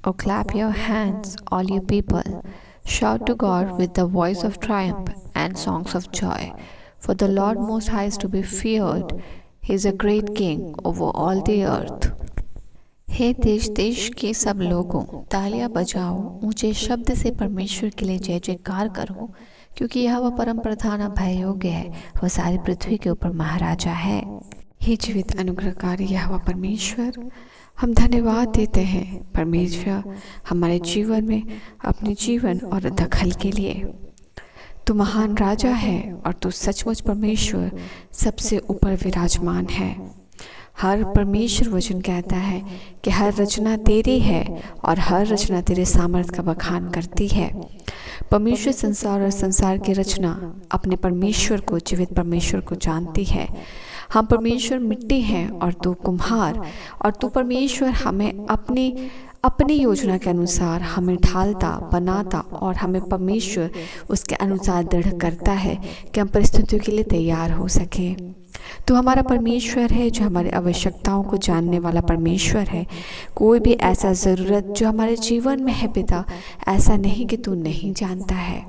Oh, clap your hands, all you people. Shout to God with the voice of triumph and songs of joy. For the Lord Most High is to be feared. He is a great King over all the earth. हे देश देश के सब लोगों, तालियां बजाओ, ऊंचे शब्द से परमेश्वर के लिए जय जयकार करो, क्योंकि यह वह परम प्रधान अभय योग्य है, वह सारी पृथ्वी के ऊपर महाराजा है। हे जीवित अनुग्रहकारी यहोवा परमेश्वर, हम धन्यवाद देते हैं परमेश्वर हमारे जीवन में अपने जीवन और दखल के लिए। तू महान राजा है और तू सचमुच परमेश्वर सबसे ऊपर विराजमान है। हर परमेश्वर वचन कहता है कि हर रचना तेरी है और हर रचना तेरे सामर्थ्य का बखान करती है। परमेश्वर संसार और संसार की रचना अपने परमेश्वर को, जीवित परमेश्वर को जानती है। हम परमेश्वर मिट्टी हैं और तू कुम्हार, और तू परमेश्वर हमें अपनी योजना के अनुसार हमें ढालता, बनाता और हमें परमेश्वर उसके अनुसार दृढ़ करता है कि हम परिस्थितियों के लिए तैयार हो सके। तू हमारा परमेश्वर है जो हमारी आवश्यकताओं को जानने वाला परमेश्वर है। कोई भी ऐसा ज़रूरत जो हमारे जीवन में है पिता, ऐसा नहीं कि तू नहीं जानता है।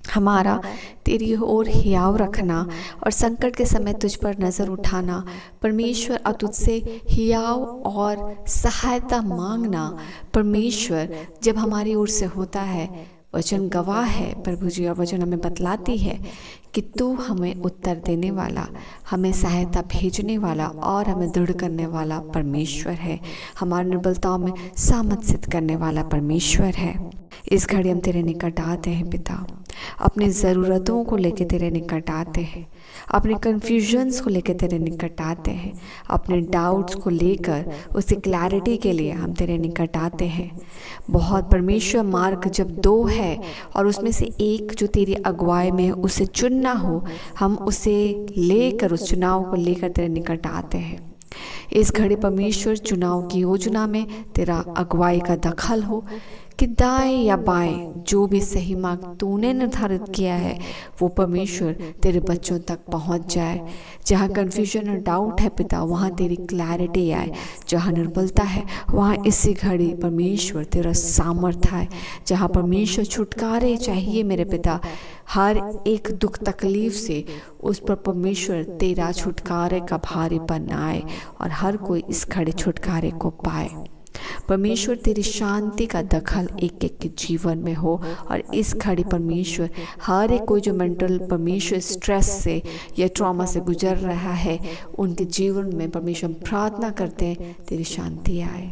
हमारा तेरी ओर हियाव रखना और संकट के समय तुझ पर नज़र उठाना परमेश्वर, और तुझसे हियाव और सहायता मांगना परमेश्वर जब हमारी ओर से होता है। वचन गवाह है प्रभु जी, और वचन हमें बतलाती है कि तू हमें उत्तर देने वाला, हमें सहायता भेजने वाला और हमें दृढ़ करने वाला परमेश्वर है। हमारी निर्बलताओं में सामर्थ सिद्ध करने वाला परमेश्वर है। इस घड़ी हम तेरे निकट आते हैं पिता, अपनी ज़रूरतों को लेकर तेरे निकट आते हैं, अपने कन्फ्यूजन्स को लेकर तेरे निकट आते हैं, अपने डाउट्स को लेकर उसकी क्लैरिटी के लिए हम तेरे निकट आते हैं। बहुत परमेश्वर मार्ग जब दो है और उसमें से एक जो तेरी अगुवाई में है उसे चुनना हो, हम उसे लेकर, उस चुनाव को लेकर तेरे निकट आते हैं। इस घड़ी परमेश्वर चुनाव की योजना में तेरा अगुवाई का दखल हो कि दाएं या बाएं जो भी सही मार्ग तूने निर्धारित किया है वो परमेश्वर तेरे बच्चों तक पहुंच जाए। जहाँ कन्फ्यूजन और डाउट है पिता, वहाँ तेरी क्लैरिटी आए। जहाँ निर्बलता है वहाँ इसी घड़ी परमेश्वर तेरा सामर्थ्य है। जहाँ परमेश्वर छुटकारे चाहिए मेरे पिता, हर एक दुख तकलीफ से उस पर परमेश्वर तेरा छुटकारे का भारीपन आए और हर कोई इस घड़ी छुटकारे को पाए। परमेश्वर तेरी शांति का दखल एक एक के जीवन में हो, और इस घड़ी परमेश्वर हर एक कोई जो मेंटल परमेश्वर स्ट्रेस से या ट्रॉमा से गुजर रहा है, उनके जीवन में परमेश्वर प्रार्थना करते हैं तेरी शांति आए।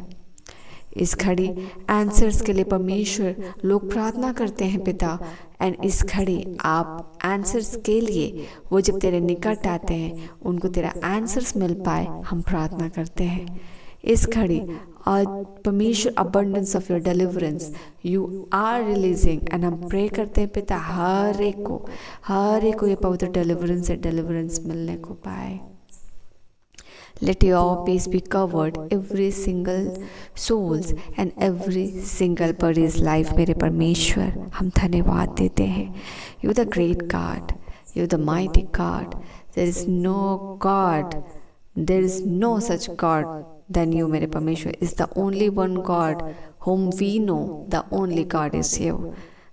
इस घड़ी आंसर्स के लिए परमेश्वर लोग प्रार्थना करते हैं पिता, एंड इस घड़ी आप आंसर्स के लिए वो जब तेरे निकट आते हैं उनको तेरा आंसर्स मिल पाए, हम प्रार्थना करते हैं। इस घड़ी आज परमेश्वर abundance of your deliverance you are releasing, and हम प्रे करते हैं पिता हर एक को ये पवित्र डिलीवरेंस मिलने को पाए। Let your peace be covered every single souls and every single body's life। मेरे परमेश्वर हम धन्यवाद देते हैं। You the great God, you the mighty God, there is no such God than you। मेरे परमेश्वर is the only one God whom we know, the only God is you।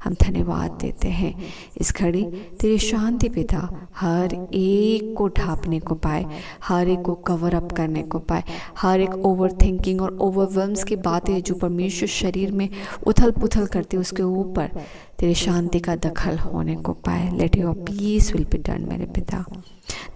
हम धन्यवाद देते हैं। इस घड़ी तेरी शांति पिता हर एक को ढांपने को पाए, हर एक को कवर अप करने को पाए, हर एक ओवर थिंकिंग और ओवरवेल्म्स की बातें जो परमेश्वर शरीर में उथल पुथल करती है उसके ऊपर तेरी शांति का दखल होने को पाए। Let your peace will be done मेरे पिता।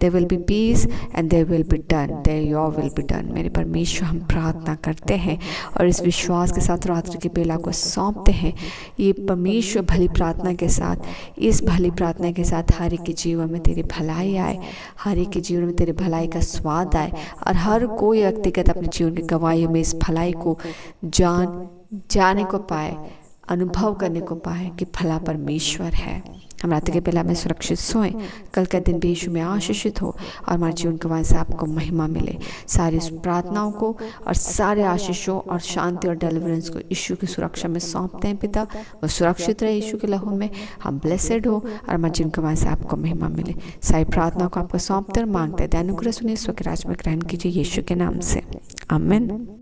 There will be peace and there will be done, there your will be done. मेरे परमेश्वर हम प्रार्थना करते हैं और इस विश्वास के साथ रात्रि की बेला को सौंपते हैं। ये परमेश्वर भली प्रार्थना के साथ, इस भली प्रार्थना के साथ हर एक के जीवन में तेरी भलाई आए, हर एक के जीवन में तेरी भलाई का स्वाद आए, और हर कोई व्यक्तिगत अपने जीवन की गवाही में इस भलाई को जाने को पाए, अनुभव करने को पाए कि भला परमेश्वर है। हम रात के बेला में सुरक्षित सोएं, कल का दिन भी यीशु में आशीषित हो और हमारे जीवन के वहाँ से आपको महिमा मिले। सारी प्रार्थनाओं को और सारे आशीषों और शांति और डिलीवरेंस को यीशु की सुरक्षा में सौंपते हैं पिता। वो सुरक्षित रहे यीशु के लहू में, हम ब्लेसेड हो और हमारे जीवन के वहाँ से आपको महिमा मिले। सारी प्रार्थनाओं को आपको सौंपते और मांगते हैं। अनुग्रह सुनिए, स्व के राज में ग्रहण कीजिए यीशु के नाम से, आमीन।